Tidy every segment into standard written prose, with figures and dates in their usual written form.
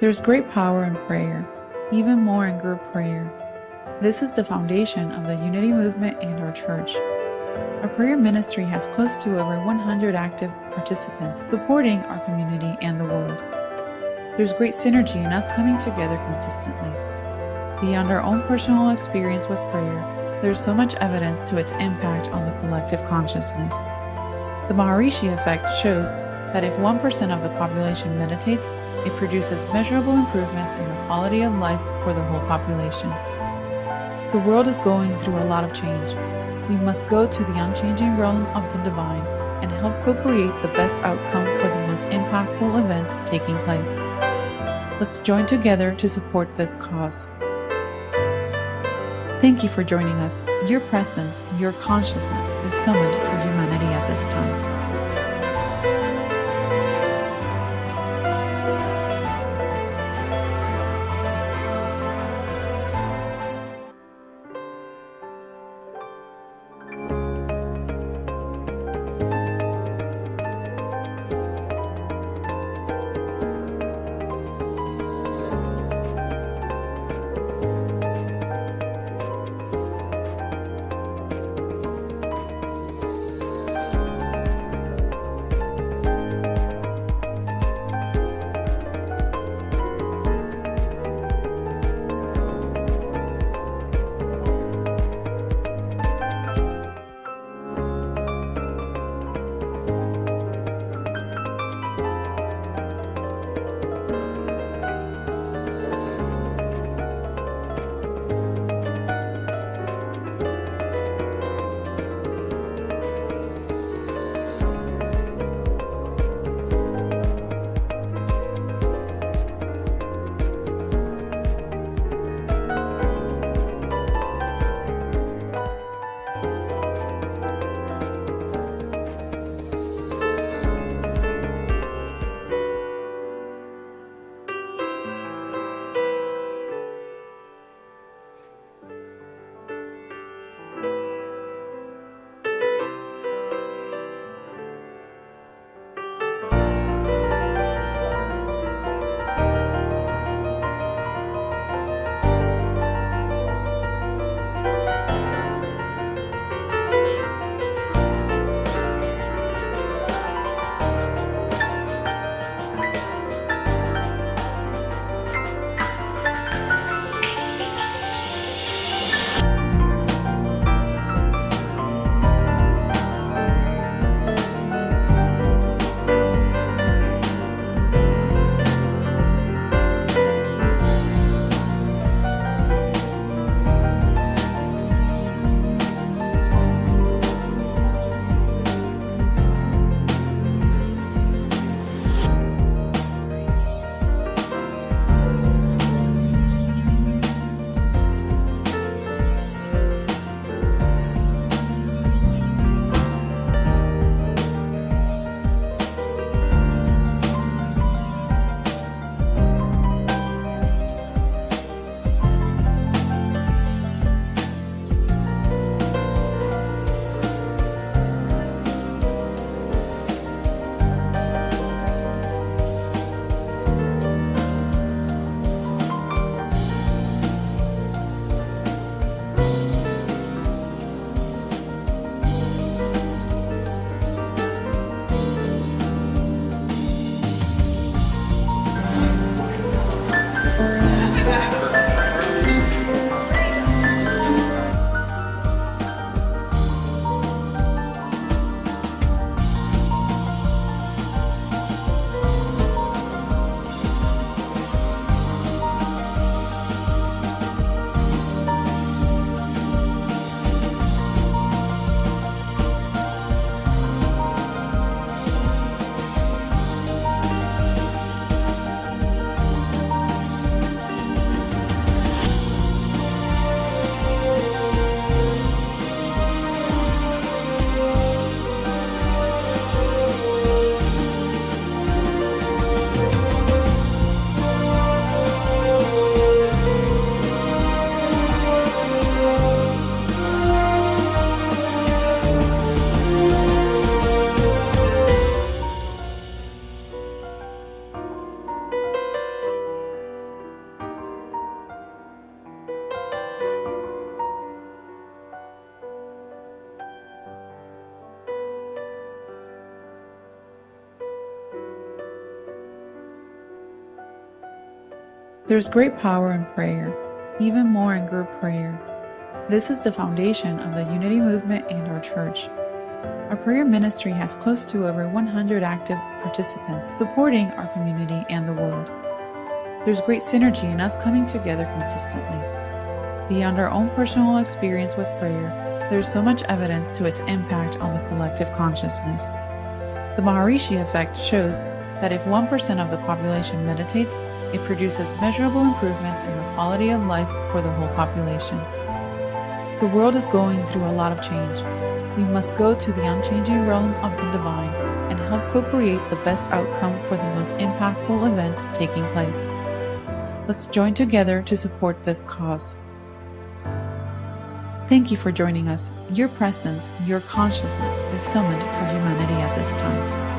There's great power in prayer, even more in group prayer. This is the foundation of the Unity movement and our church. Our prayer ministry has close to over 100 active participants supporting our community and the world. There's great synergy in us coming together consistently. Beyond our own personal experience with prayer, there's so much evidence to its impact on the collective consciousness. The Maharishi effect shows that if 1% of the population meditates, it produces measurable improvements in the quality of life for the whole population. The world is going through a lot of change. We must go to the unchanging realm of the divine and help co-create the best outcome for the most impactful event taking place. Let's join together to support this cause. Thank you for joining us. Your presence, your consciousness is summoned for humanity at this time. There's great power in prayer, even more in group prayer. This is the foundation of the Unity Movement and our church. Our prayer ministry has close to over 100 active participants supporting our community and the world. There's great synergy in us coming together consistently. Beyond our own personal experience with prayer, there's so much evidence to its impact on the collective consciousness. The Maharishi effect shows that if 1% of the population meditates, it produces measurable improvements in the quality of life for the whole population. The world is going through a lot of change. We must go to the unchanging realm of the divine and help co-create the best outcome for the most impactful event taking place. Let's join together to support this cause. Thank you for joining us. Your presence, your consciousness is summoned for humanity at this time.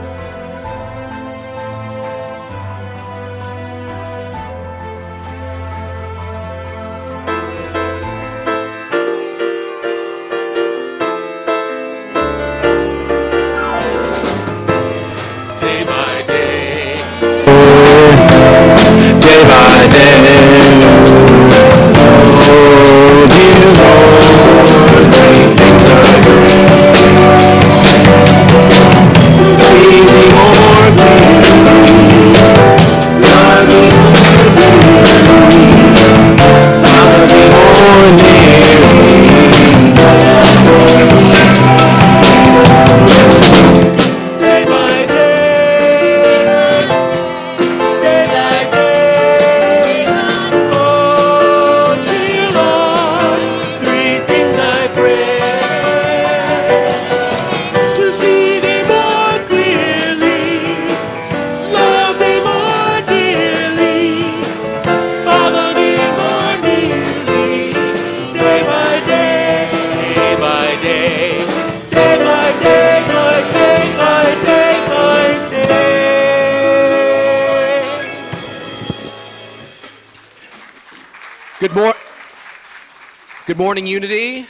Good morning, Unity.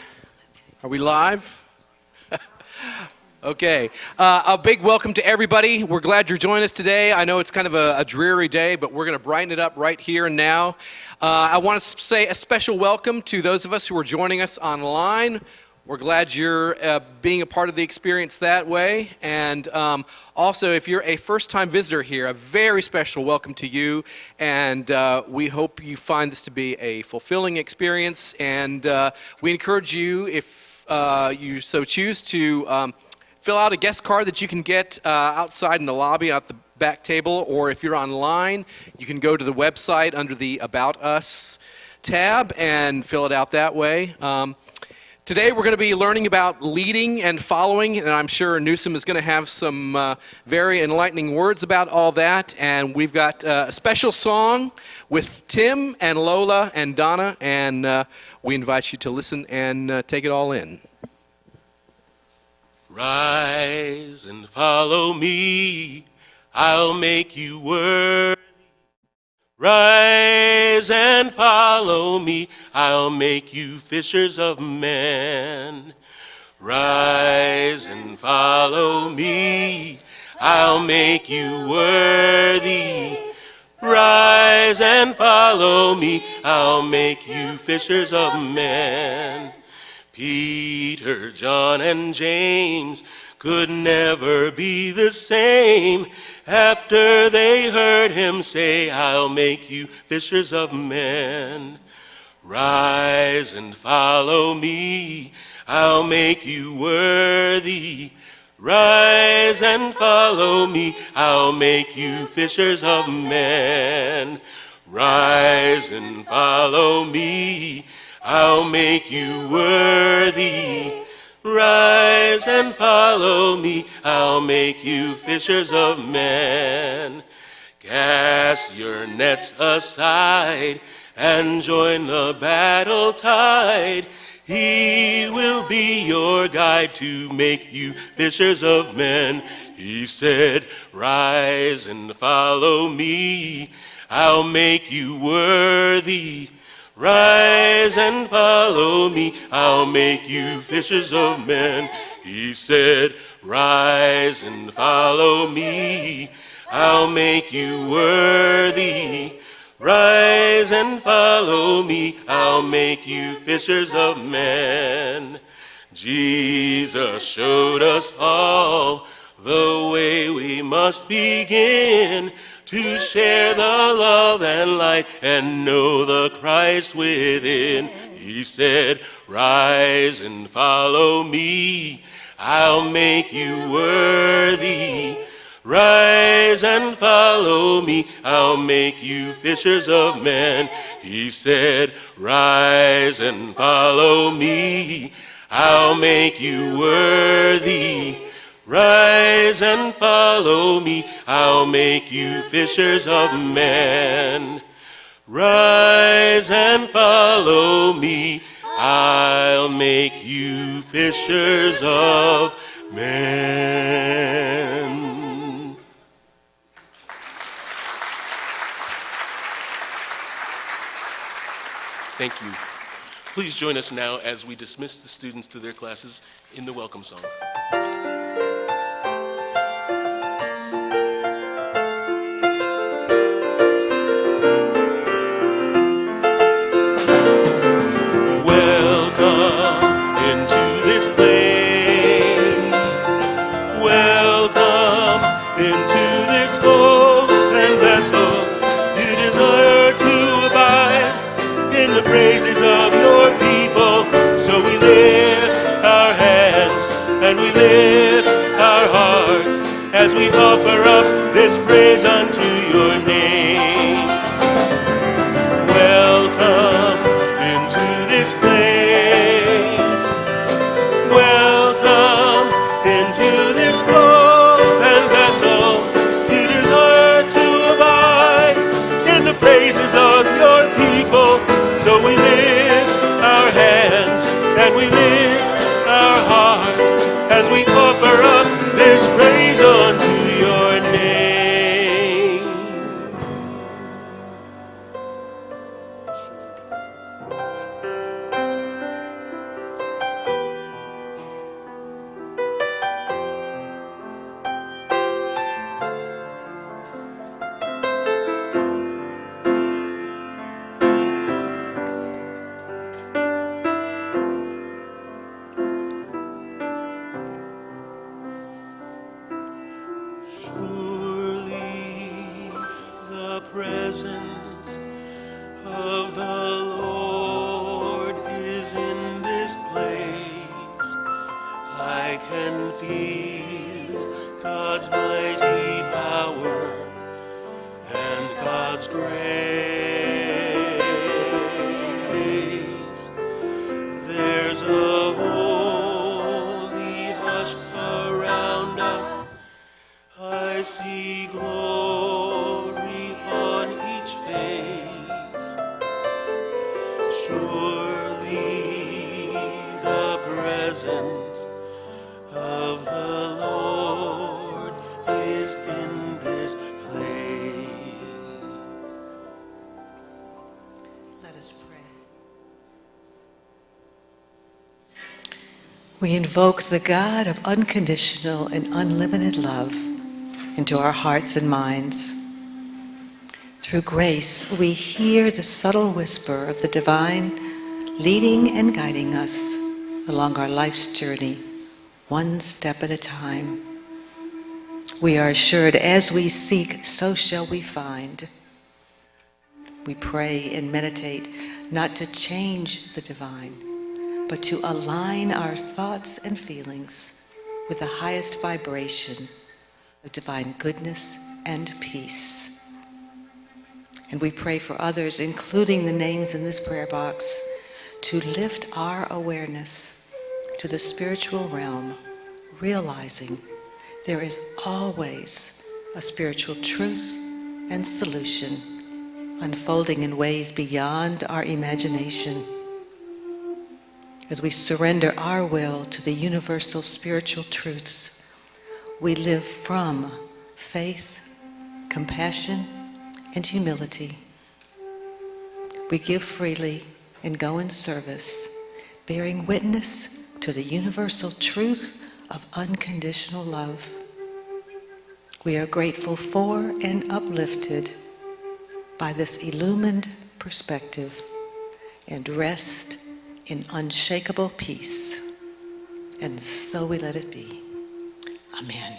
Are we live? Okay. A big welcome to everybody. We're glad you're joining us today. I know it's kind of a dreary day, but we're going to brighten it up right here and now. I want to say a special welcome to those of us who are joining us online. We're glad you're being a part of the experience that way. And also, if you're a first-time visitor here, a very special welcome to you. And we hope you find this to be a fulfilling experience. And we encourage you, if you so choose, to fill out a guest card that you can get outside in the lobby at the back table. Or if you're online, you can go to the website under the About Us tab and fill it out that way. Today we're going to be learning about leading and following, and I'm sure Neusom is going to have some very enlightening words about all that. And we've got a special song with Tim and Lola and Donna, and we invite you to listen and take it all in. Rise and follow me, I'll make you worthy. Rise and follow me, I'll make you fishers of men. Rise and follow me, I'll make you worthy. Rise and follow me, I'll make you fishers of men. Peter, John, and James could never be the same after they heard him say, I'll make you fishers of men. Rise and follow me, I'll make you worthy. Rise and follow me, I'll make you fishers of men. Rise and follow me, I'll make you worthy. Rise and follow me, I'll make you fishers of men. Cast your nets aside and join the battle tide. He will be your guide to make you fishers of men. He said, rise and follow me, I'll make you worthy. Rise and follow me, I'll make you fishers of men. He said, rise and follow me, I'll make you worthy. Rise and follow me, I'll make you fishers of men. Jesus showed us all the way we must begin to share the love and light and know the Christ within. He said, rise and follow me, I'll make you worthy. Rise and follow me, I'll make you fishers of men. He said, rise and follow me, I'll make you worthy. Rise and follow me, I'll make you fishers of men. Rise and follow me, I'll make you fishers of men. Thank you. Please join us now as we dismiss the students to their classes in the welcome song. Welcome into this place. Welcome into this golden vessel. You desire to abide in the praises of your people. So we lift our hands and we lift our hearts as we offer up this praise unto your name. Welcome into this place. Welcome into this golden vessel. You desire to abide in the praises of your people. So we lift our hands and we lift our hearts as we offer up this praise unto your name. Presence of the Lord is in this place. I can feel God's mighty power and God's grace. There's a holy hush around us. I see glory on each face. Surely the presence of the Lord is in this place. Let us pray. We invoke the God of unconditional and unlimited love into our hearts and minds. Through grace, we hear the subtle whisper of the divine leading and guiding us along our life's journey, one step at a time. We are assured as we seek, so shall we find. We pray and meditate not to change the divine, but to align our thoughts and feelings with the highest vibration of divine goodness and peace. And we pray for others, including the names in this prayer box, to lift our awareness to the spiritual realm, realizing there is always a spiritual truth and solution unfolding in ways beyond our imagination. As we surrender our will to the universal spiritual truths, we live from faith, compassion, and humility. We give freely and go in service, bearing witness to the universal truth of unconditional love. We are grateful for and uplifted by this illumined perspective and rest in unshakable peace. And so we let it be. Amen.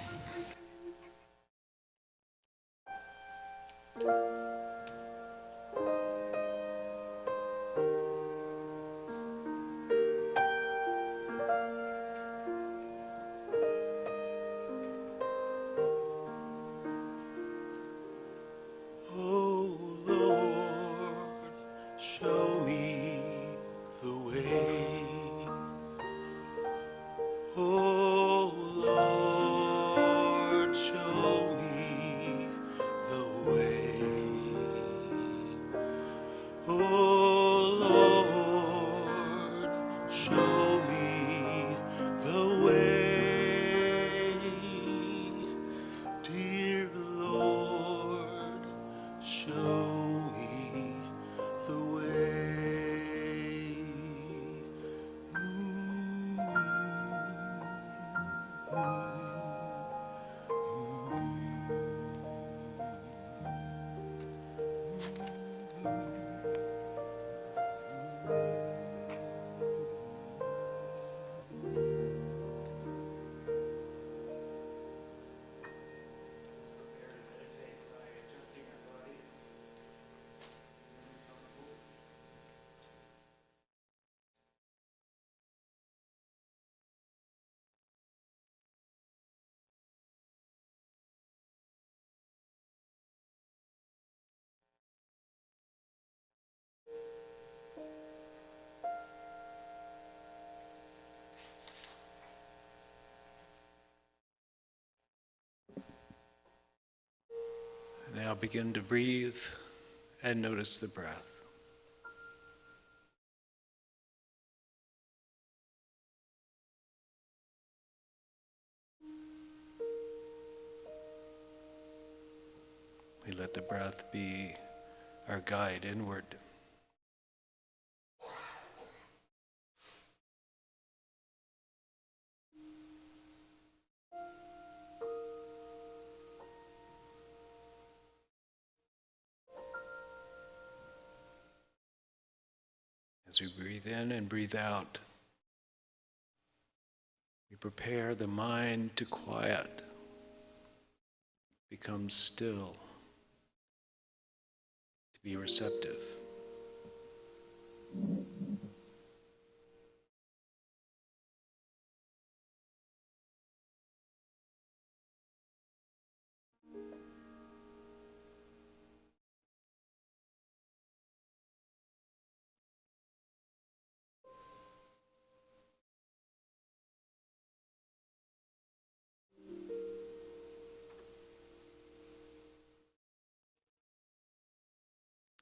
Oh Lord, show me the way. Oh Lord, show me the way. Oh Lord, show me the way. Dear Lord, show me the way. Now begin to breathe and notice the breath. We let the breath be our guide inward. As we breathe in and breathe out, we prepare the mind to quiet, become still, to be receptive.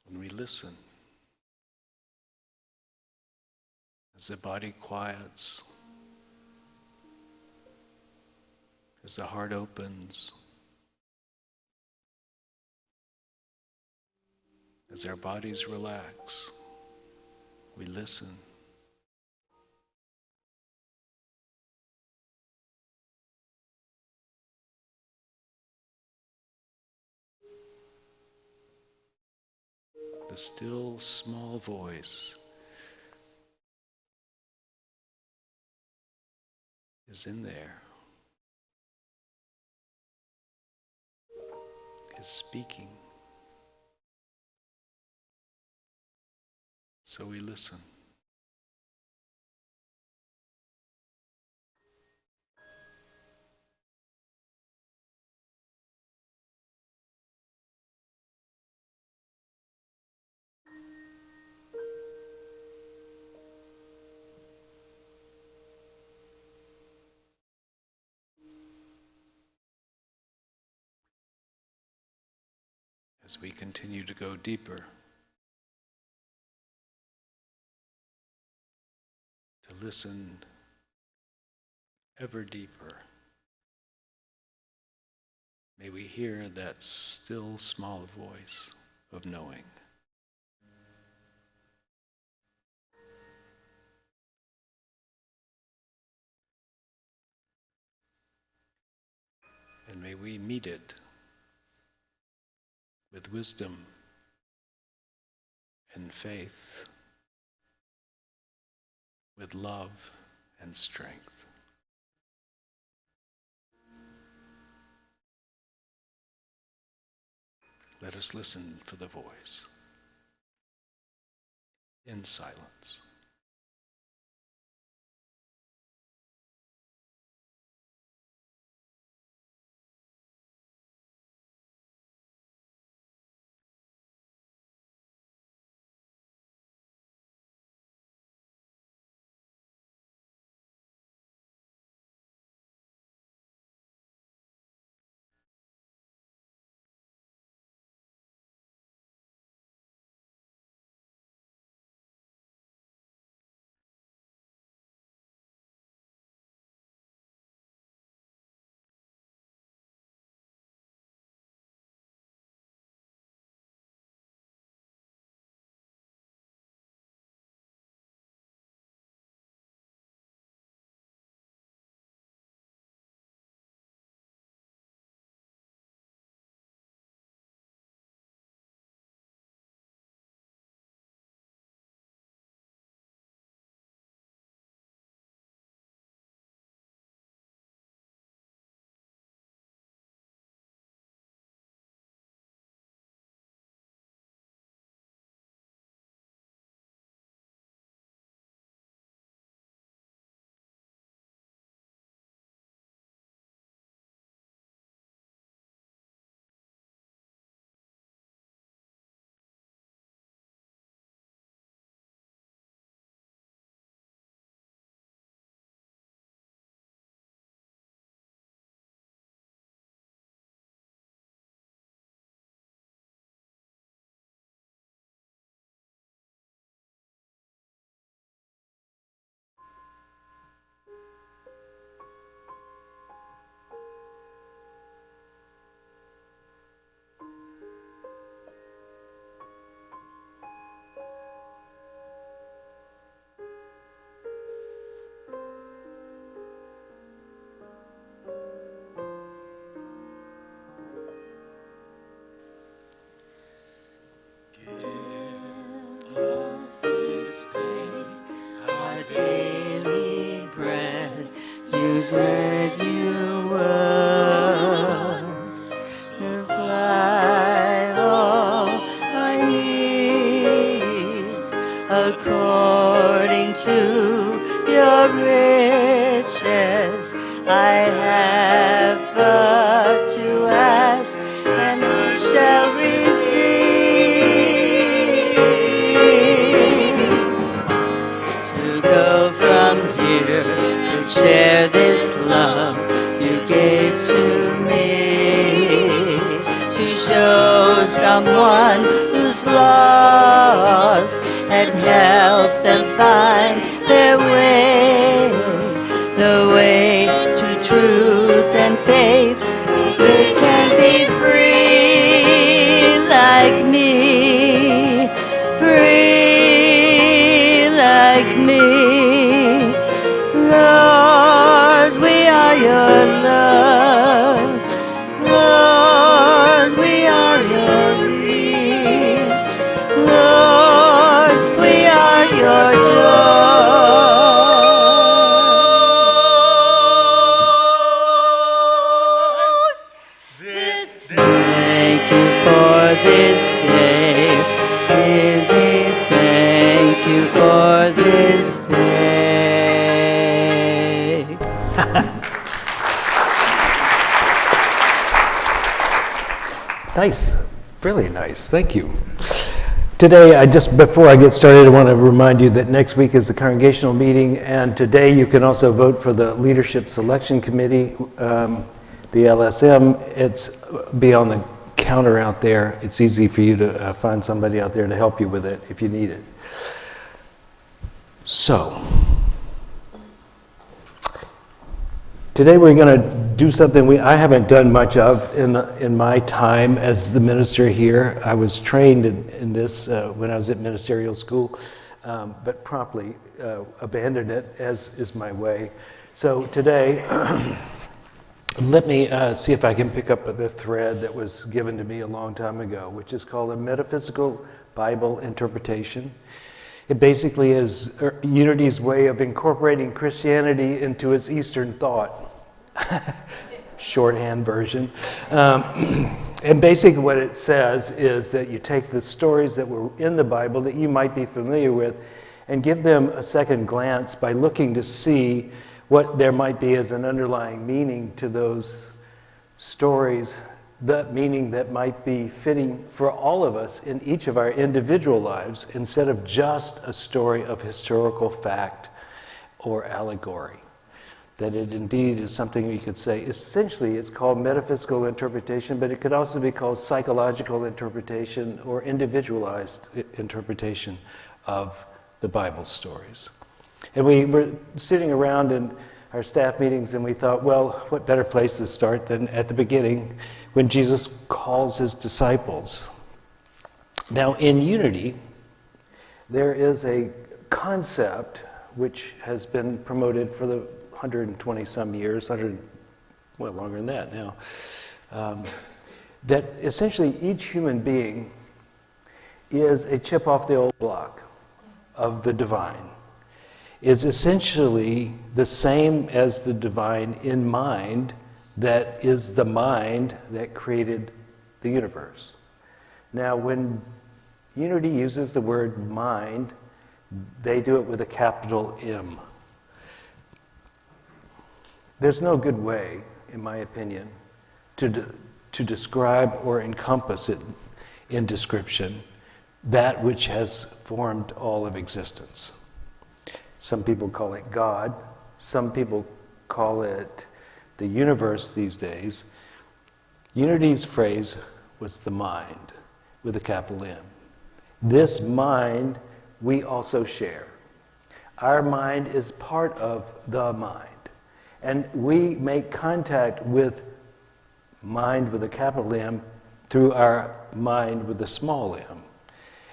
And we listen as the body quiets, as the heart opens, as our bodies relax. We listen. The still small voice is in there, is speaking. So we listen. As we continue to go deeper, to listen ever deeper, may we hear that still small voice of knowing. And may we meet it with wisdom and faith, with love and strength. Let us listen for the voice in silence. Daily bread, you said you would supply all my needs according to your riches. I have but to ask, and I shall receive. Go from here and share this love you gave to me, to show someone who's lost and help them find their way, the way to truth and faith. They can be free like me, free like me. Lord, we are your love. Lord, we are your peace. Lord, we are your joy. Thank you for this day. Thank you for this day. Nice, really nice, thank you. Today, before I get started, I want to remind you that next week is the congregational meeting, and today you can also vote for the Leadership Selection Committee, the LSM. It's be on the counter out there. It's easy for you to find somebody out there to help you with it if you need it. So, today we're going to do something I haven't done much of in my time as the minister here. I was trained in this when I was at ministerial school, but promptly abandoned it, as is my way. So today, let me see if I can pick up the thread that was given to me a long time ago, which is called a metaphysical Bible interpretation. It basically is Unity's way of incorporating Christianity into its Eastern thought. Shorthand version. And basically what it says is that you take the stories that were in the Bible that you might be familiar with and give them a second glance by looking to see what there might be as an underlying meaning to those stories, the meaning that might be fitting for all of us in each of our individual lives instead of just a story of historical fact or allegory. That it indeed is something we could say, essentially it's called metaphysical interpretation, but it could also be called psychological interpretation or individualized interpretation of the Bible stories. And we were sitting around in our staff meetings and we thought, well, what better place to start than at the beginning when Jesus calls his disciples. Now in Unity, there is a concept which has been promoted for the 120 some years, well, longer than that now, that essentially each human being is a chip off the old block of the divine, is essentially the same as the divine in mind that is the mind that created the universe. Now, when Unity uses the word mind, they do it with a capital M. There's no good way, in my opinion, to describe or encompass it in description, that which has formed all of existence. Some people call it God. Some people call it the universe these days. Unity's phrase was the mind, with a capital M. This mind we also share. Our mind is part of the mind. And we make contact with mind with a capital M through our mind with a small m.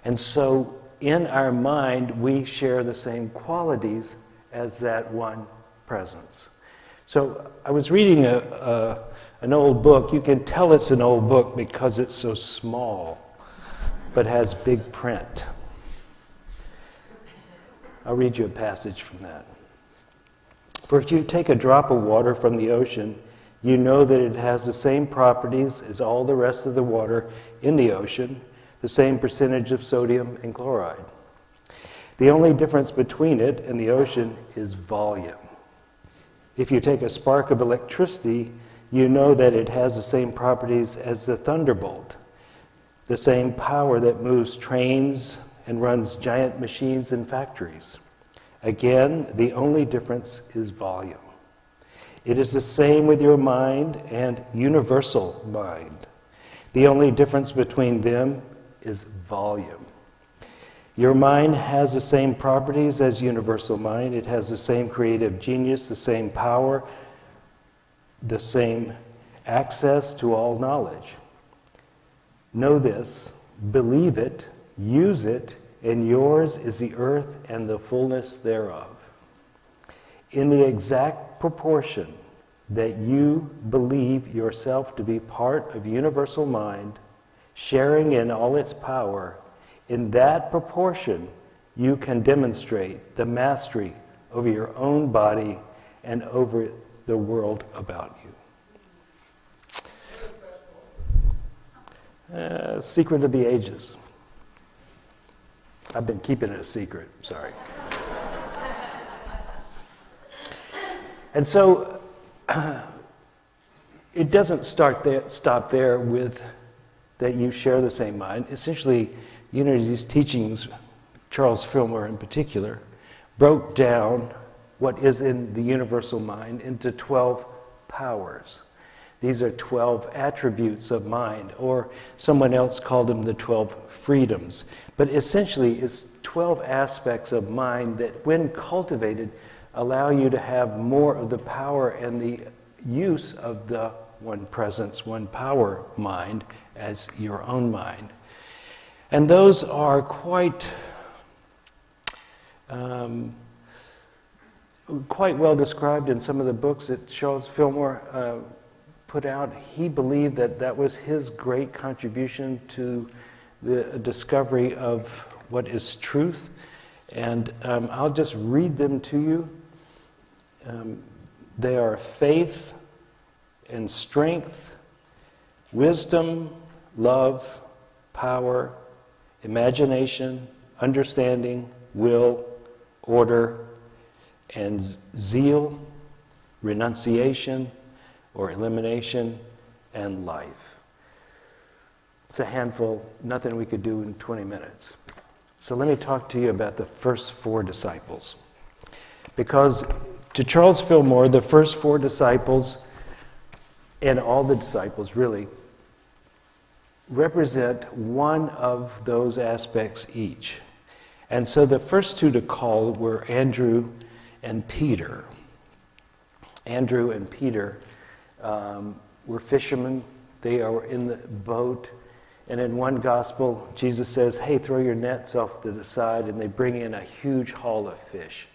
And so in our mind, we share the same qualities as that one presence. So I was reading an old book. You can tell it's an old book because it's so small, but has big print. I'll read you a passage from that. For if you take a drop of water from the ocean, you know that it has the same properties as all the rest of the water in the ocean, the same percentage of sodium and chloride. The only difference between it and the ocean is volume. If you take a spark of electricity, you know that it has the same properties as the thunderbolt, the same power that moves trains and runs giant machines in factories. Again, the only difference is volume. It is the same with your mind and universal mind. The only difference between them is volume. Your mind has the same properties as universal mind. It has the same creative genius, the same power, the same access to all knowledge. Know this, believe it, use it, and yours is the earth and the fullness thereof. In the exact proportion that you believe yourself to be part of universal mind, sharing in all its power, in that proportion you can demonstrate the mastery over your own body and over the world about you. Secret of the Ages. I've been keeping it a secret, sorry. And so, it doesn't stop there with that you share the same mind. Essentially, Unity's teachings, Charles Fillmore in particular, broke down what is in the universal mind into 12 powers. These are 12 attributes of mind, or someone else called them the 12 freedoms. But essentially, it's 12 aspects of mind that, when cultivated, allow you to have more of the power and the use of the one presence, one power mind as your own mind. And those are quite well described in some of the books that Charles Fillmore put out. He believed that that was his great contribution to the discovery of what is truth. And I'll just read them to you. They are faith and strength, wisdom, love, power, imagination, understanding, will, order, and zeal, renunciation or elimination, and life. It's a handful, nothing we could do in 20 minutes. So let me talk to you about the first 4 disciples. Because to Charles Fillmore, the first 4 disciples, and all the disciples really, represent one of those aspects each. And so the first 2 to call were Andrew and Peter. Andrew and Peter were fishermen. They are in the boat. And in one gospel, Jesus says, hey, throw your nets off to the side, and they bring in a huge haul of fish.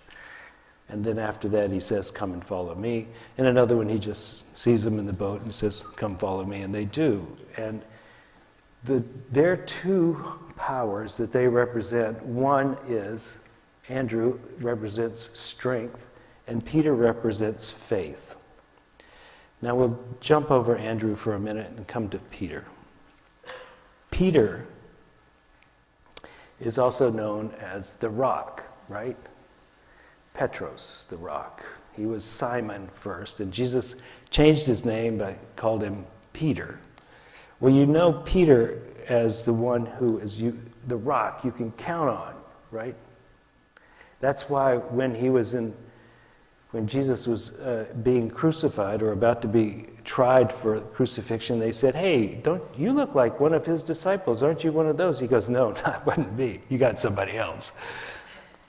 And then after that, he says, come and follow me. And another one, he just sees them in the boat and says, come follow me, and they do. And their 2 powers that they represent, one is, Andrew represents strength, and Peter represents faith. Now we'll jump over Andrew for a minute and come to Peter. Peter is also known as the rock, right? Petros, the rock. He was Simon first, and Jesus changed his name but called him Peter. Well, you know Peter as the one who is the rock you can count on, right? That's why when Jesus was being crucified or about to be tried for crucifixion, they said, hey, don't you look like one of his disciples? Aren't you one of those? He goes, no, that wouldn't be. You got somebody else.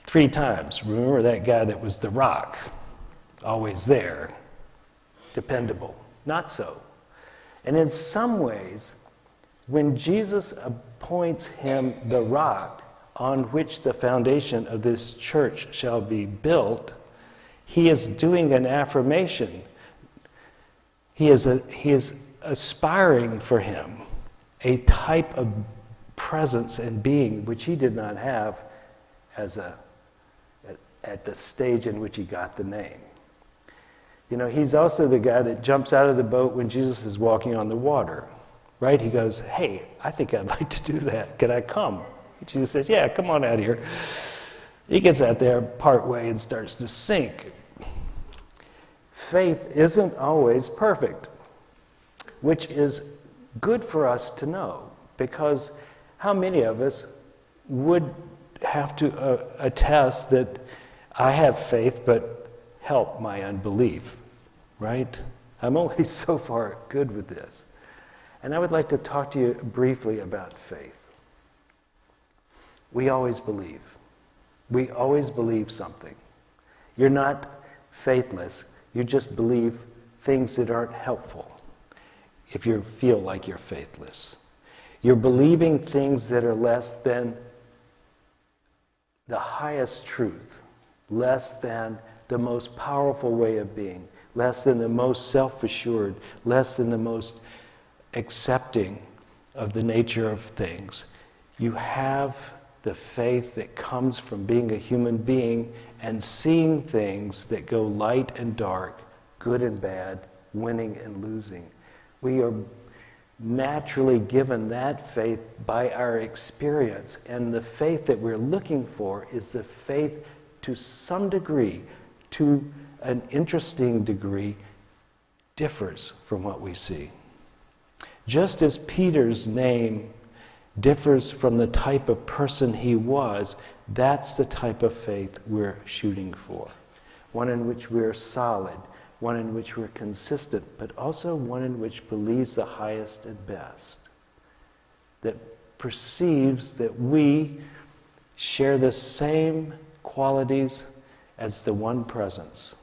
3 times. Remember that guy that was the rock, always there, dependable. Not so. And in some ways, when Jesus appoints him the rock on which the foundation of this church shall be built, he is doing an affirmation. He is aspiring for him a type of presence and being which he did not have at the stage in which he got the name. You know, he's also the guy that jumps out of the boat when Jesus is walking on the water, right? He goes, hey, I think I'd like to do that. Can I come? Jesus says, yeah, come on out here. He gets out there part way and starts to sink. Faith isn't always perfect, which is good for us to know, because how many of us would have to attest that I have faith, but help my unbelief, right? I'm only so far good with this. And I would like to talk to you briefly about faith. We always believe. We always believe something. You're not faithless. You just believe things that aren't helpful if you feel like you're faithless. You're believing things that are less than the highest truth, less than the most powerful way of being, less than the most self-assured, less than the most accepting of the nature of things. You have the faith that comes from being a human being and seeing things that go light and dark, good and bad, winning and losing. We are naturally given that faith by our experience, and the faith that we're looking for is the faith to some degree, to an interesting degree, differs from what we see. Just as Peter's name differs from the type of person he was, that's the type of faith we're shooting for. One in which we're solid, one in which we're consistent, but also one in which believes the highest and best, that perceives that we share the same qualities as the one presence.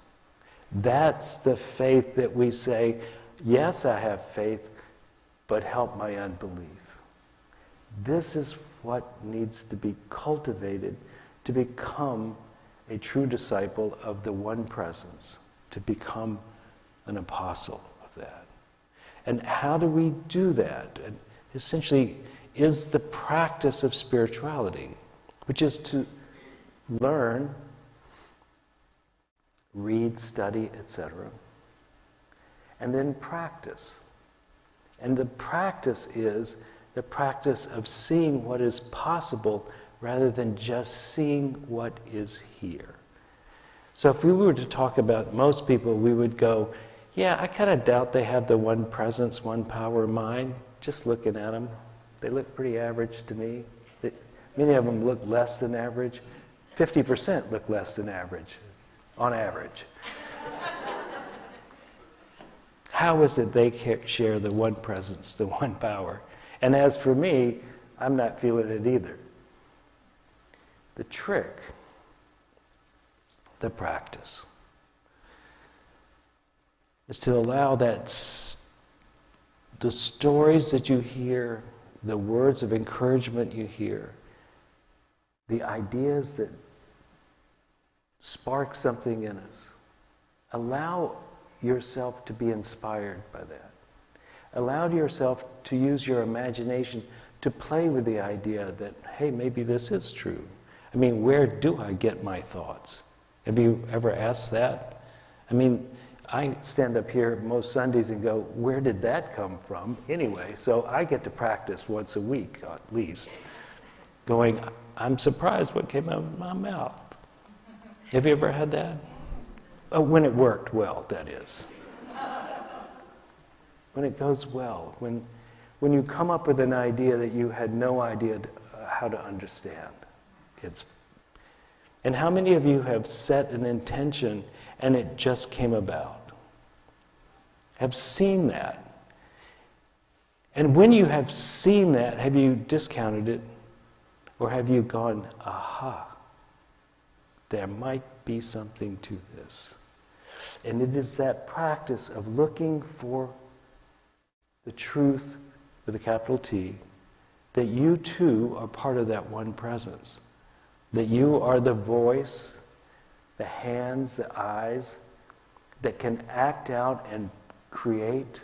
That's the faith that we say, yes, I have faith, but help my unbelief. This is what needs to be cultivated to become a true disciple of the one presence, to become an apostle of that. And how do we do that? And essentially, is the practice of spirituality, which is to learn, read, study, etc., and then practice. And the practice is the practice of seeing what is possible rather than just seeing what is here. So if we were to talk about most people, we would go, yeah, I kind of doubt they have the one presence, one power mind. Just looking at them, they look pretty average to me. Many of them look less than average. 50% look less than average, on average. How is it they share the one presence, the one power? And as for me, I'm not feeling it either. The trick, the practice, is to allow the stories that you hear, the words of encouragement you hear, the ideas that spark something in us. Allow yourself to be inspired by that. Allow yourself to use your imagination to play with the idea that, hey, maybe this is true. I mean, where do I get my thoughts? Have you ever asked that? I mean, I stand up here most Sundays and go, where did that come from anyway? So I get to practice once a week at least, going, I'm surprised what came out of my mouth. Have you ever had that? Oh, when it worked well, that is. When it goes well, when you come up with an idea that you had no idea how to understand. And how many of you have set an intention and it just came about? Have seen that? And when you have seen that, have you discounted it? Or have you gone, aha, there might be something to this? And it is that practice of looking for the truth with a capital T, that you too are part of that one presence. That you are the voice, the hands, the eyes, that can act out and create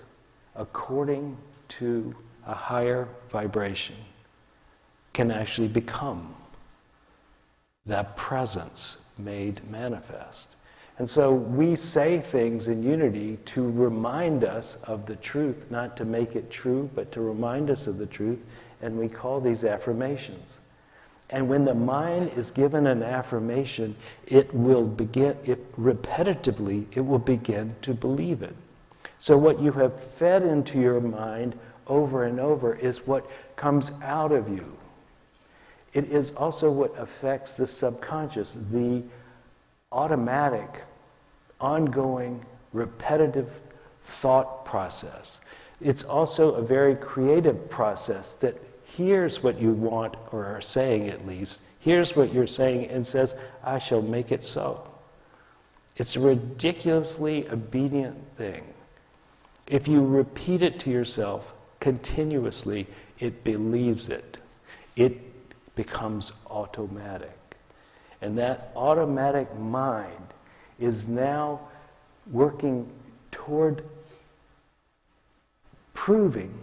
according to a higher vibration, can actually become that presence made manifest. And so we say things in unity to remind us of the truth, not to make it true, but to remind us of the truth, and we call these affirmations. And when the mind is given an affirmation, it will begin, repetitively, it will begin to believe it. So what you have fed into your mind over and over is what comes out of you. It is also what affects the subconscious, the automatic, ongoing, repetitive thought process. It's also a very creative process that hears what you want, or are saying at least, hears what you're saying and says, I shall make it so. It's a ridiculously obedient thing. If you repeat it to yourself continuously, it believes it. It becomes automatic. And that automatic mind is now working toward proving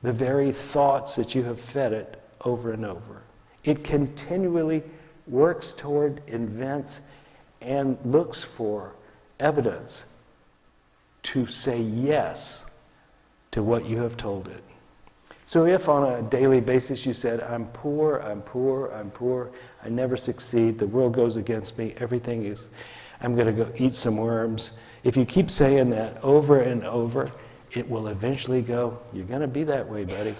the very thoughts that you have fed it over and over. It continually works toward, invents, and looks for evidence to say yes to what you have told it. So if on a daily basis you said, I'm poor, I'm poor, I'm poor, I never succeed, the world goes against me, everything is, I'm going to go eat some worms. If you keep saying that over and over, it will eventually go, you're going to be that way, buddy.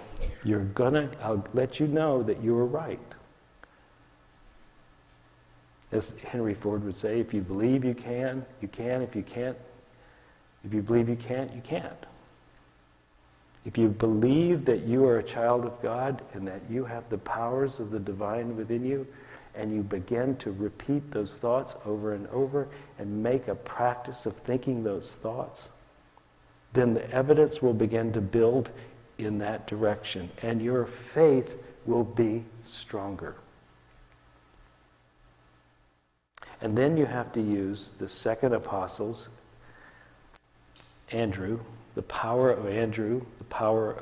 I'll let you know that you were right. As Henry Ford would say, if you believe you can, you can. If you can't, if you believe you can't, you can't. If you believe that you are a child of God and that you have the powers of the divine within you, and you begin to repeat those thoughts over and over and make a practice of thinking those thoughts, then the evidence will begin to build in that direction, and your faith will be stronger. And then you have to use the second apostles, Andrew, the power of Andrew, the power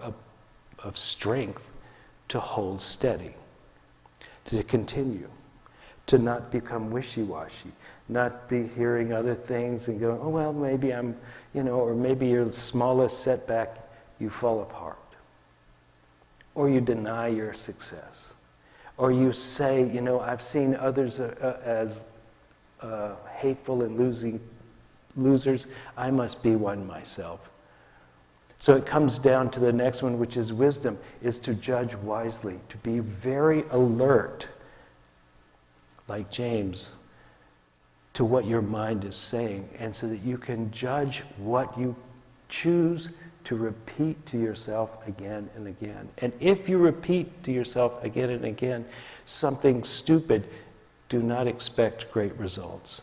of strength, to hold steady, to continue, to not become wishy-washy, not be hearing other things and going, oh, well, maybe I'm, or maybe your smallest setback, you fall apart. Or you deny your success. Or you say, I've seen others as hateful and losers, I must be one myself. So it comes down to the next one, which is wisdom, is to judge wisely, to be very alert, like James, to what your mind is saying, and so that you can judge what you choose to repeat to yourself again and again. And if you repeat to yourself again and again something stupid, do not expect great results.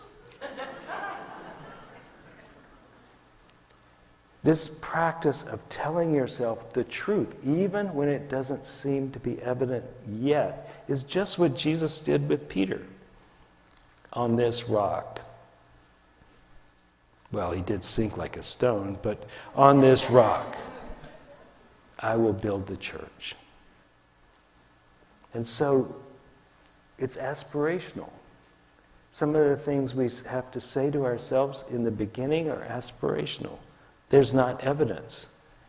This practice of telling yourself the truth, even when it doesn't seem to be evident yet, is just what Jesus did with Peter. On this rock. Well, he did sink like a stone, but on this rock, I will build the church. And so, it's aspirational. Some of the things we have to say to ourselves in the beginning are aspirational. There's not evidence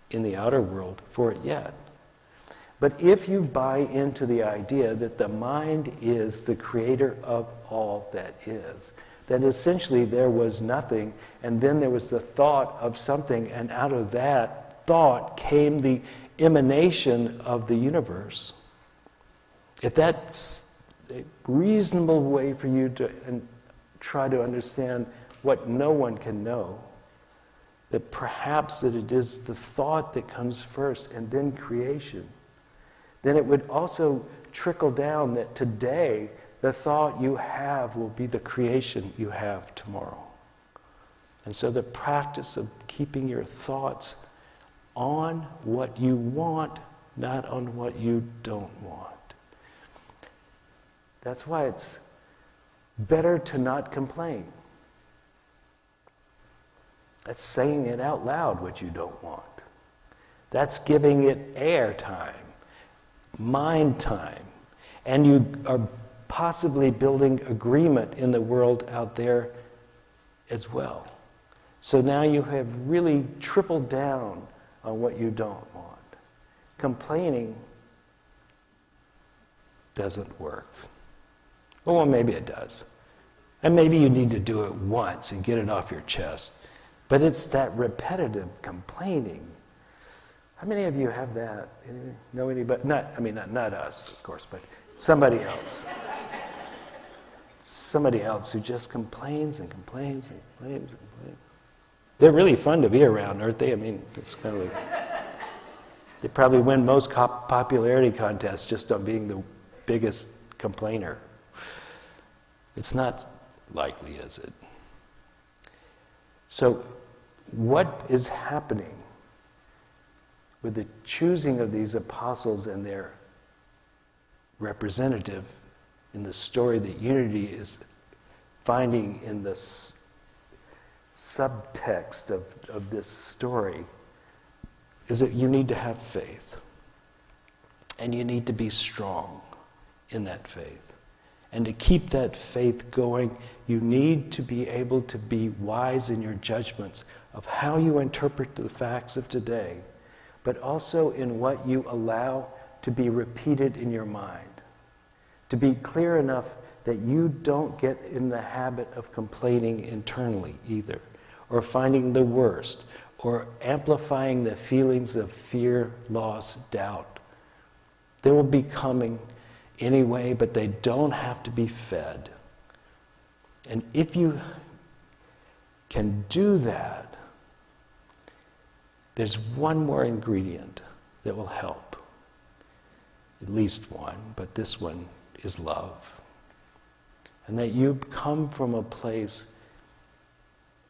in the outer world for it yet. But if you buy into the idea that the mind is the creator of all that is, that essentially there was nothing, and then there was the thought of something, and out of that thought came the emanation of the universe. If that's a reasonable way for you to try to understand what no one can know, that perhaps that it is the thought that comes first and then creation, then it would also trickle down that today the thought you have will be the creation you have tomorrow. And so the practice of keeping your thoughts on what you want, not on what you don't want. That's why it's better to not complain. That's saying it out loud what you don't want. That's giving it air time. Mind time, and you are possibly building agreement in the world out there as well. So now you have really tripled down on what you don't want. Complaining doesn't work. Well, maybe it does. And maybe you need to do it once and get it off your chest. But it's that repetitive complaining. How many of you have that? Know anybody? Not us, of course, but somebody else. Somebody else who just complains and complains and complains and complains. They're really fun to be around, aren't they? It's kind of like... They probably win most popularity contests just on being the biggest complainer. It's not likely, is it? So, what is happening with the choosing of these apostles and their representative in the story that Unity is finding in the subtext of this story is that you need to have faith. And you need to be strong in that faith. And to keep that faith going, you need to be able to be wise in your judgments of how you interpret the facts of today, but also in what you allow to be repeated in your mind. To be clear enough that you don't get in the habit of complaining internally either, or finding the worst, or amplifying the feelings of fear, loss, doubt. They will be coming anyway, but they don't have to be fed. And if you can do that, there's one more ingredient that will help. At least one, but this one is love. And that you come from a place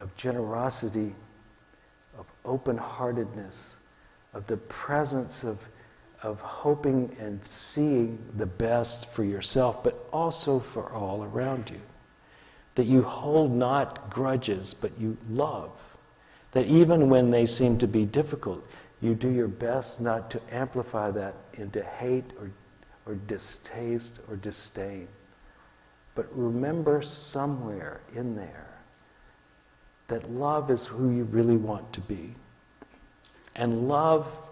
of generosity, of open-heartedness, of the presence of hoping and seeing the best for yourself, but also for all around you. That you hold not grudges, but you love. That even when they seem to be difficult, you do your best not to amplify that into hate or or distaste or disdain. But remember somewhere in there that love is who you really want to be. And love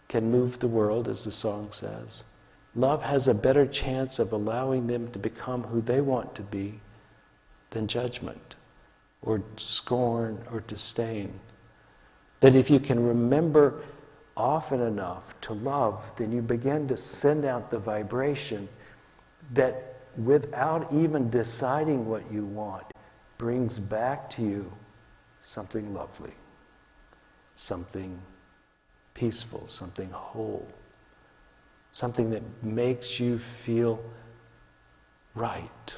can move the world, as the song says. Love has a better chance of allowing them to become who they want to be than judgment or scorn or disdain. That if you can remember often enough to love, then you begin to send out the vibration that, without even deciding what you want, brings back to you something lovely, something peaceful, something whole, something that makes you feel right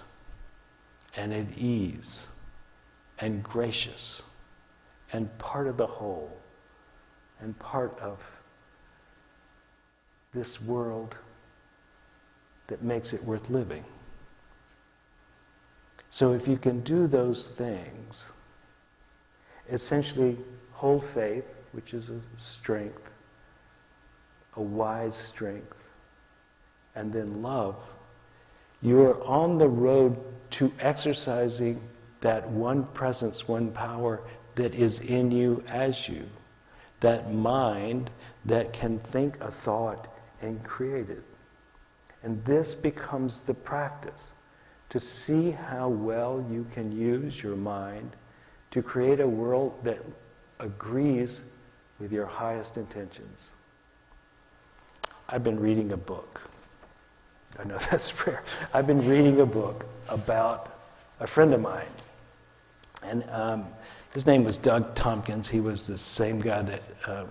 and at ease and gracious and part of the whole and part of this world that makes it worth living. So if you can do those things, essentially hold faith, which is a strength, a wise strength, and then love, you're on the road to exercising that one presence, one power that is in you as you, that mind that can think a thought and create it. And this becomes the practice, to see how well you can use your mind to create a world that agrees with your highest intentions. I've been reading a book. I know that's rare. I've been reading a book about a friend of mine. And his name was Doug Tompkins. He was the same guy that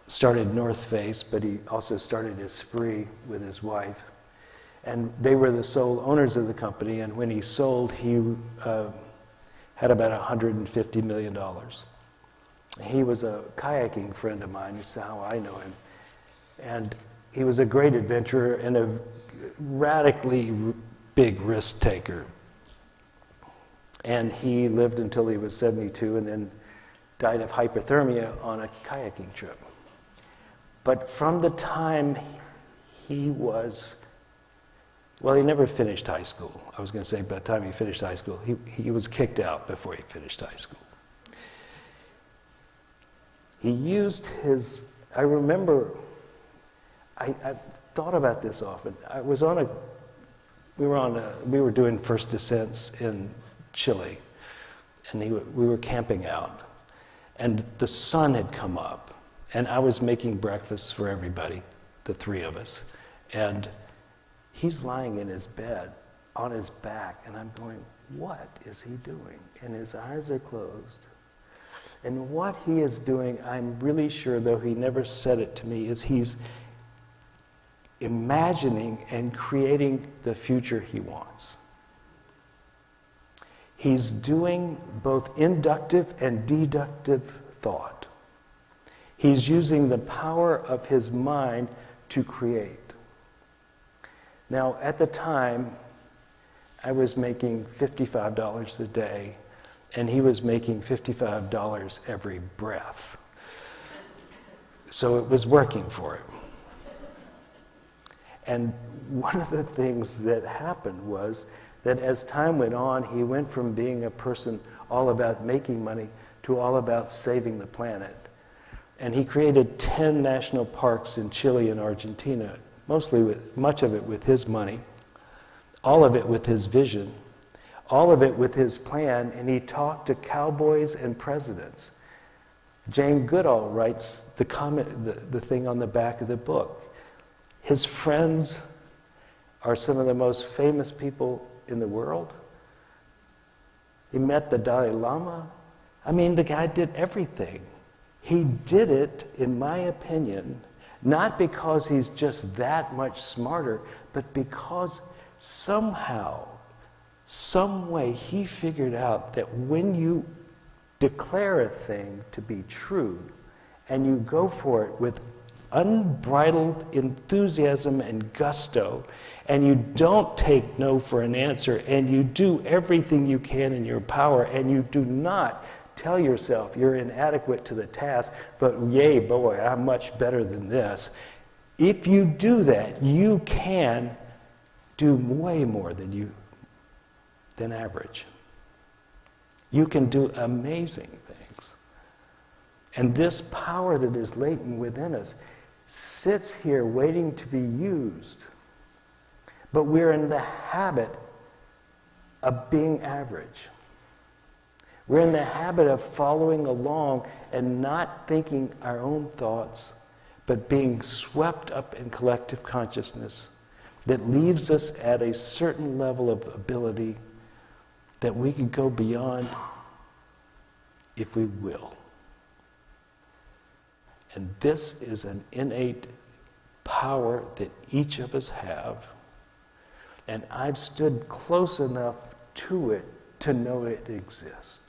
started North Face, but he also started Esprit with his wife. And they were the sole owners of the company, and when he sold, he had about $150 million. He was a kayaking friend of mine. This is how I know him. And he was a great adventurer and a radically big risk taker. And he lived until he was 72 and then died of hypothermia on a kayaking trip. But from the time he was, well, he never finished high school. I was going to say by the time he finished high school, he was kicked out before he finished high school. He used his, I remember, I thought about this often. We were doing first descents in Chile, and we were camping out, and the sun had come up, and I was making breakfast for everybody, the three of us, and he's lying in his bed on his back, and I'm going, what is he doing? And his eyes are closed. And what he is doing, I'm really sure, though he never said it to me, is he's imagining and creating the future he wants. He's doing both inductive and deductive thought. He's using the power of his mind to create. Now, at the time, I was making $55 a day, and he was making $55 every breath. So it was working for him. And one of the things that happened was that as time went on, he went from being a person all about making money to all about saving the planet. And he created 10 national parks in Chile and Argentina, much of it with his money, all of it with his vision, all of it with his plan, and he talked to cowboys and presidents. Jane Goodall writes the thing on the back of the book. His friends are some of the most famous people in the world. He met the Dalai Lama. I mean, the guy did everything. He did it, in my opinion, not because he's just that much smarter, but because somehow, some way, he figured out that when you declare a thing to be true and you go for it with unbridled enthusiasm and gusto, and you don't take no for an answer, and you do everything you can in your power, and you do not tell yourself you're inadequate to the task, but yay, boy, I'm much better than this. If you do that, you can do way more than average. You can do amazing things. And this power that is latent within us sits here waiting to be used. But we're in the habit of being average. We're in the habit of following along and not thinking our own thoughts, but being swept up in collective consciousness that leaves us at a certain level of ability that we can go beyond if we will. And this is an innate power that each of us have. And I've stood close enough to it to know it exists.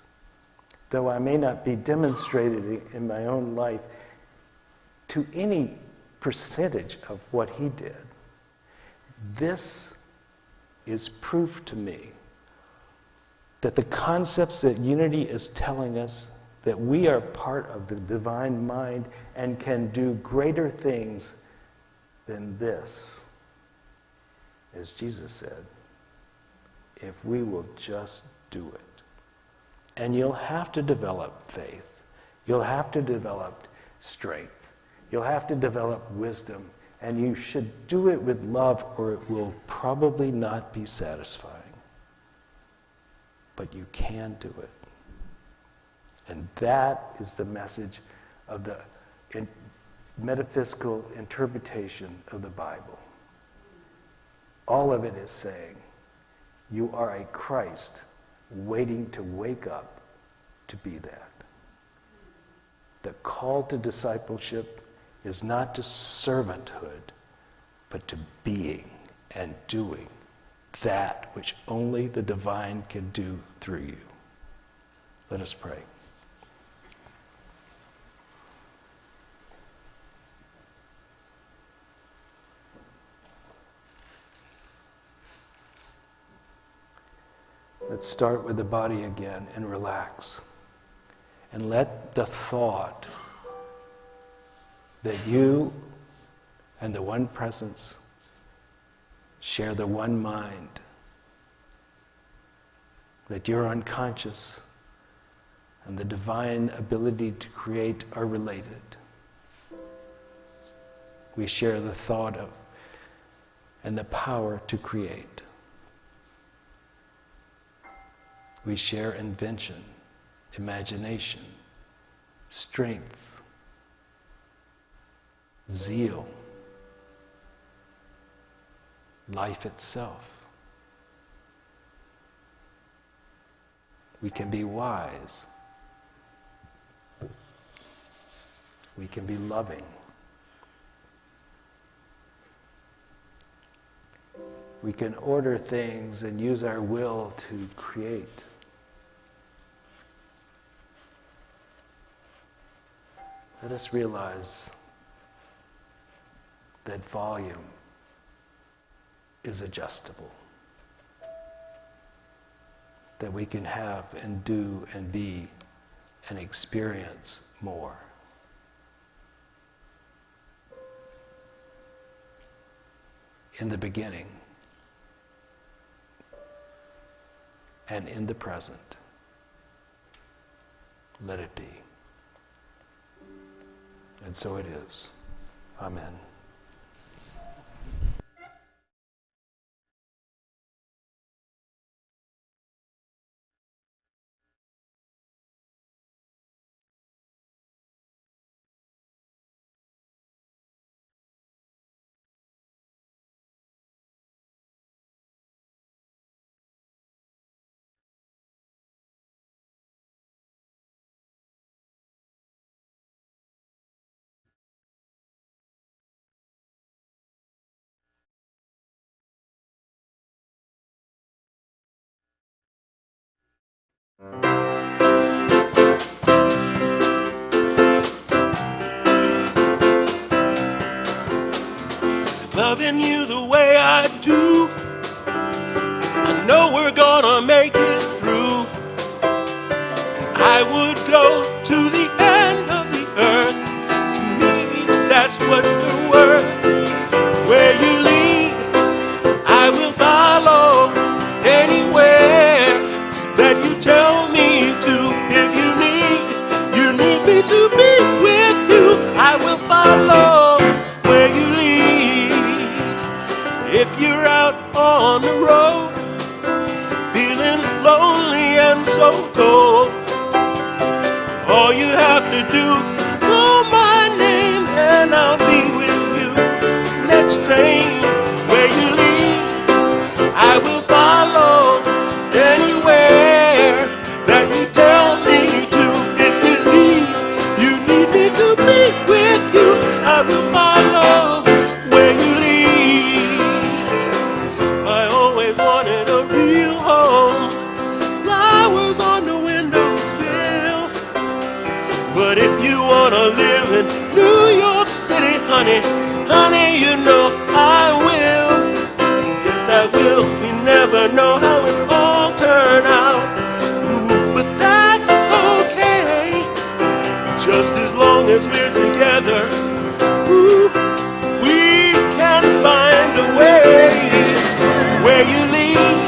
Though I may not be demonstrating it in my own life to any percentage of what he did, this is proof to me that the concepts that Unity is telling us, that we are part of the divine mind and can do greater things than this, as Jesus said, if we will just do it. And you'll have to develop faith. You'll have to develop strength. You'll have to develop wisdom. And you should do it with love, or it will probably not be satisfying. But you can do it. And that is the message of the metaphysical interpretation of the Bible. All of it is saying, you are a Christ waiting to wake up to be that. The call to discipleship is not to servanthood, but to being and doing that which only the divine can do through you. Let us pray. Let's start with the body again and relax. And let the thought that you and the one presence share the one mind, that your unconscious and the divine ability to create are related. We share the thought of and the power to create. We share invention, imagination, strength, zeal, life itself. We can be wise. We can be loving. We can order things and use our will to create. Let us realize that volume is adjustable. That we can have and do and be and experience more. In the beginning and in the present, let it be. And so it is. Amen. Loving you the way I do, I know we're gonna make it through. And I would go to the end of the earth. To me, that's what you're worth. so cold. All you have to do, call my name and I'll be with you. Next train, where you lead, I will follow anywhere that you tell me to. If you need me to be with you, I will follow where you lead. I always wanted a real home, flowers on the windowsill. But if you wanna live in New York City, honey, you know I will. Yes, I will. We never know how it's all turned out. Ooh, but that's okay, just as long as we're together. Ooh, we can find a way. Where you lead,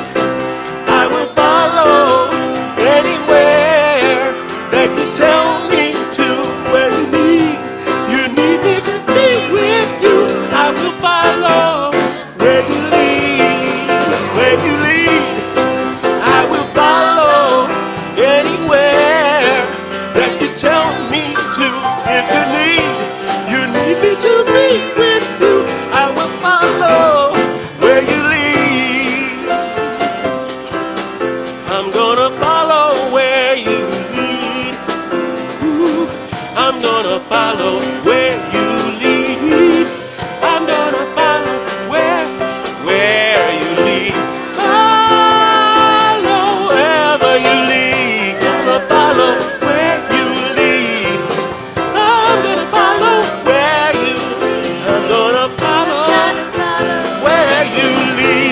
I will follow anywhere that you tell me to. Where you need me to be with you, I will follow. Where you lead, I will follow anywhere that you tell me to. If you need me to be with you, I will follow where you lead. I'm gonna follow where you lead. Ooh, I'm gonna follow where you lead. I'm gonna follow where you lead. Follow wherever you lead. Gonna follow where you lead. I'm gonna follow where you lead. I'm gonna follow where you lead.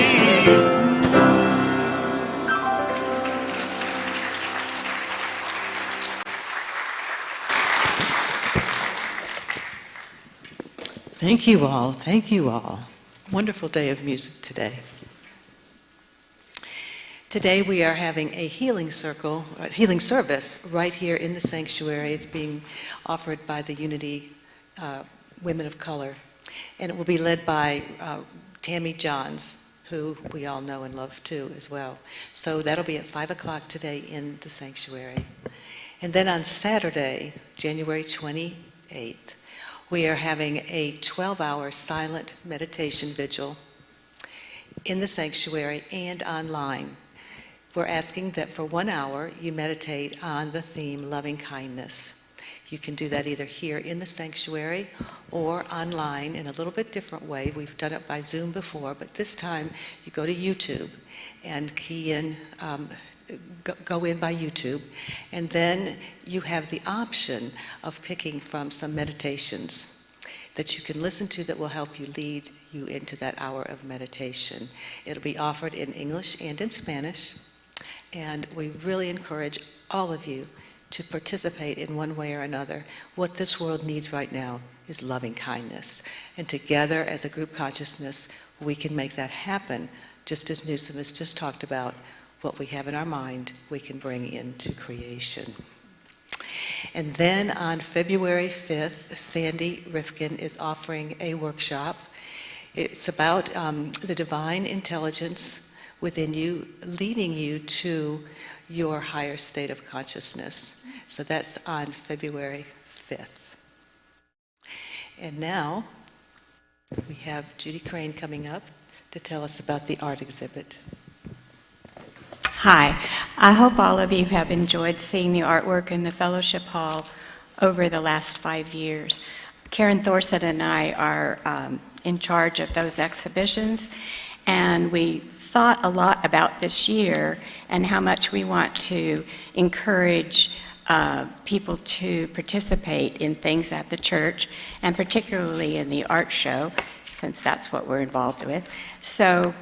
Thank you all. Thank you all. Wonderful day of music today. Today we are having a healing service right here in the sanctuary. It's being offered by the Unity Women of Color, and it will be led by Tammy Johns, who we all know and love too as well. So that'll be at 5 o'clock today in the sanctuary. And then on Saturday, January 28th, we are having a 12-hour silent meditation vigil in the sanctuary and online. We're asking that for 1 hour you meditate on the theme loving kindness. You can do that either here in the sanctuary or online in a little bit different way. We've done it by Zoom before, but this time you go to YouTube and key in, go in by YouTube, and then you have the option of picking from some meditations that you can listen to that will help you lead you into that hour of meditation. It'll be offered in English and in Spanish, and we really encourage all of you to participate in one way or another. What this world needs right now is loving kindness, and together as a group consciousness we can make that happen. Just as Neusom has just talked about, what we have in our mind we can bring into creation. And then on February 5th, Sandy Rifkin is offering a workshop. It's about the divine intelligence within you, leading you to your higher state of consciousness. So that's on February 5th. And now we have Judy Crane coming up to tell us about the art exhibit. Hi. I hope all of you have enjoyed seeing the artwork in the fellowship hall over the last 5 years. Karen Thorson and I are in charge of those exhibitions, and we thought a lot about this year and how much we want to encourage people to participate in things at the church, and particularly in the art show, since that's what we're involved with. So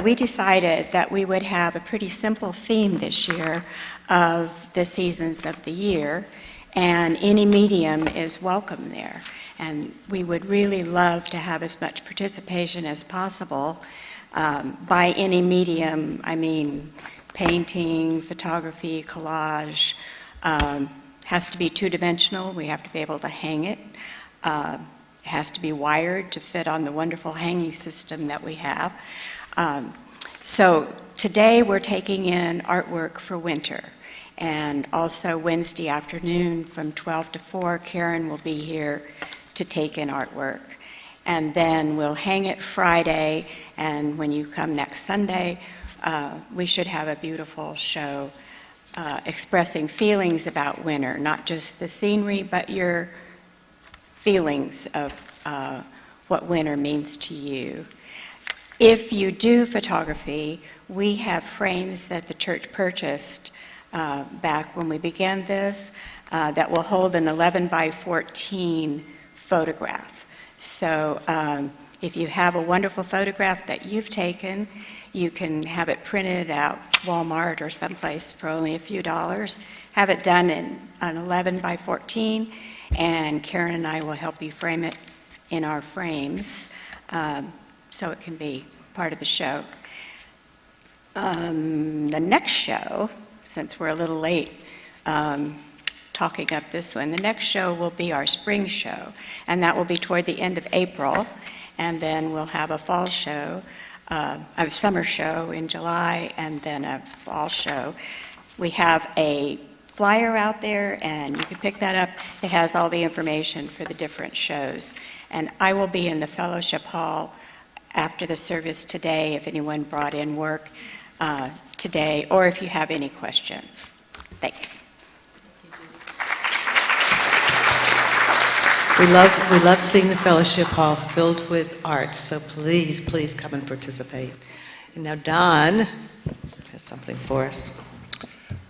we decided that we would have a pretty simple theme this year of the seasons of the year, and any medium is welcome there. And we would really love to have as much participation as possible. By any medium, I mean painting, photography, collage. Has to be two-dimensional. We have to be able to hang it. It has to be wired to fit on the wonderful hanging system that we have. So today we're taking in artwork for winter. And also Wednesday afternoon from 12 to 4, Karen will be here to take in artwork. And then we'll hang it Friday, and when you come next Sunday, we should have a beautiful show expressing feelings about winter, not just the scenery, but your feelings of what winter means to you. If you do photography, we have frames that the church purchased back when we began this that will hold an 11 by 14 photograph. So if you have a wonderful photograph that you've taken, you can have it printed at Walmart or someplace for only a few dollars. Have it done in an 11 by 14, and Karen and I will help you frame it in our frames so it can be part of the show. The next show, since we're a little late talking up this one, the next show will be our spring show, and that will be toward the end of April, and then we'll have a fall show, a summer show in July, and then a fall show. We have a flyer out there, and you can pick that up. It has all the information for the different shows. And I will be in the fellowship hall after the service today if anyone brought in work today, or if you have any questions. Thanks. We love seeing the fellowship hall filled with art, so please, please come and participate. And now Don has something for us.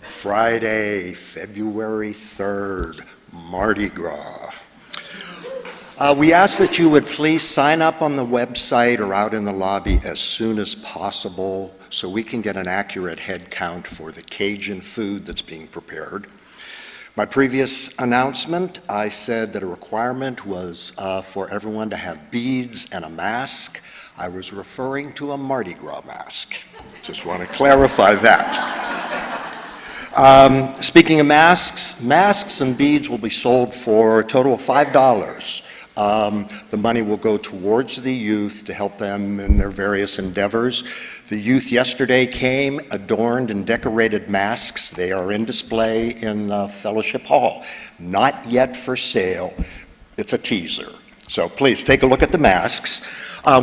Friday, February 3rd, Mardi Gras. We ask that you would please sign up on the website or out in the lobby as soon as possible so we can get an accurate head count for the Cajun food that's being prepared. My previous announcement, I said that a requirement was for everyone to have beads and a mask. I was referring to a Mardi Gras mask. Just want to clarify that. Speaking of masks, masks and beads will be sold for a total of $5. The money will go towards the youth to help them in their various endeavors. The youth yesterday came adorned in decorated masks. They are in display in the fellowship hall. Not yet for sale. It's a teaser. So please take a look at the masks.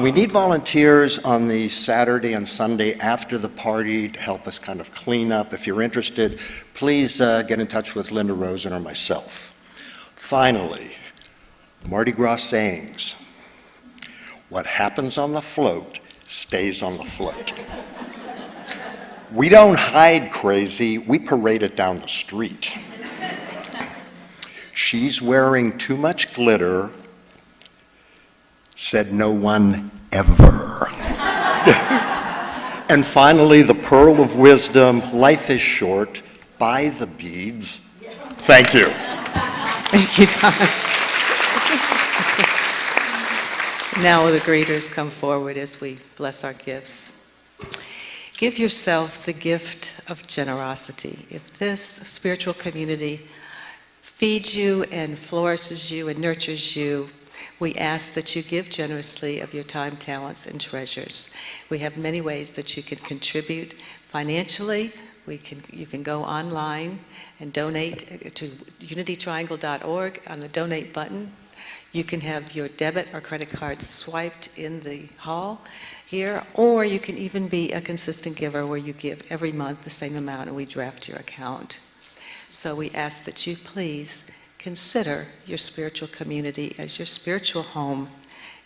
We need volunteers on the Saturday and Sunday after the party to help us kind of clean up. If you're interested, please get in touch with Linda Rosen or myself. Finally, Mardi Gras sayings. What happens on the float stays on the float. We don't hide crazy, we parade it down the street. She's wearing too much glitter, said no one ever. And finally, the pearl of wisdom, life is short, buy the beads. Thank you. Thank you, Don. Now will the greeters come forward as we bless our gifts. Give yourself the gift of generosity. If this spiritual community feeds you and flourishes you and nurtures you, we ask that you give generously of your time, talents, and treasures. We have many ways that you can contribute financially. You can go online and donate to unitytriangle.org on the donate button. You can have your debit or credit card swiped in the hall here, or you can even be a consistent giver where you give every month the same amount and we draft your account. So we ask that you please consider your spiritual community as your spiritual home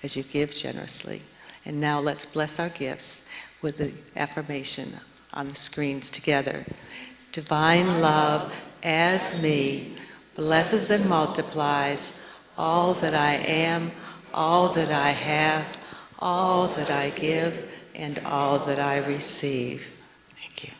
as you give generously. And now let's bless our gifts with the affirmation on the screens together. Divine love as me blesses and multiplies all that I am, all that I have, all that I give, and all that I receive. Thank you.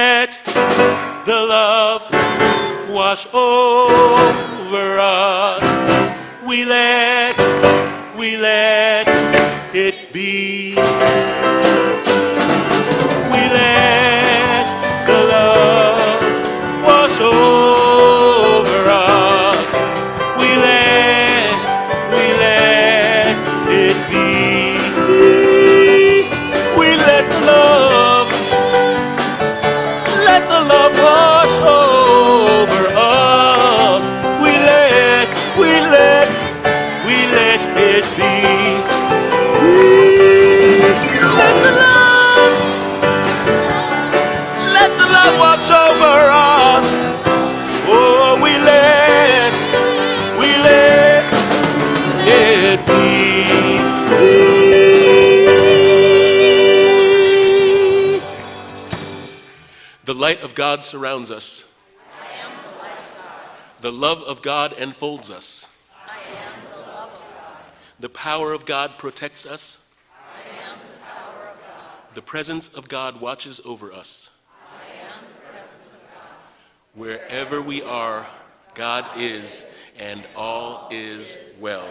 let the love wash over us. We let it be. We let the love wash over us. We let it be. We let the love wash over us. We let it be. Let the love wash over us. Oh, we let it be. The light of God surrounds us. I am the light of God. The love of God enfolds us. I am the love of God. The power of God protects us. I am the power of God. The presence of God watches over us. I am the presence of God. Wherever we are, God is, and all is well.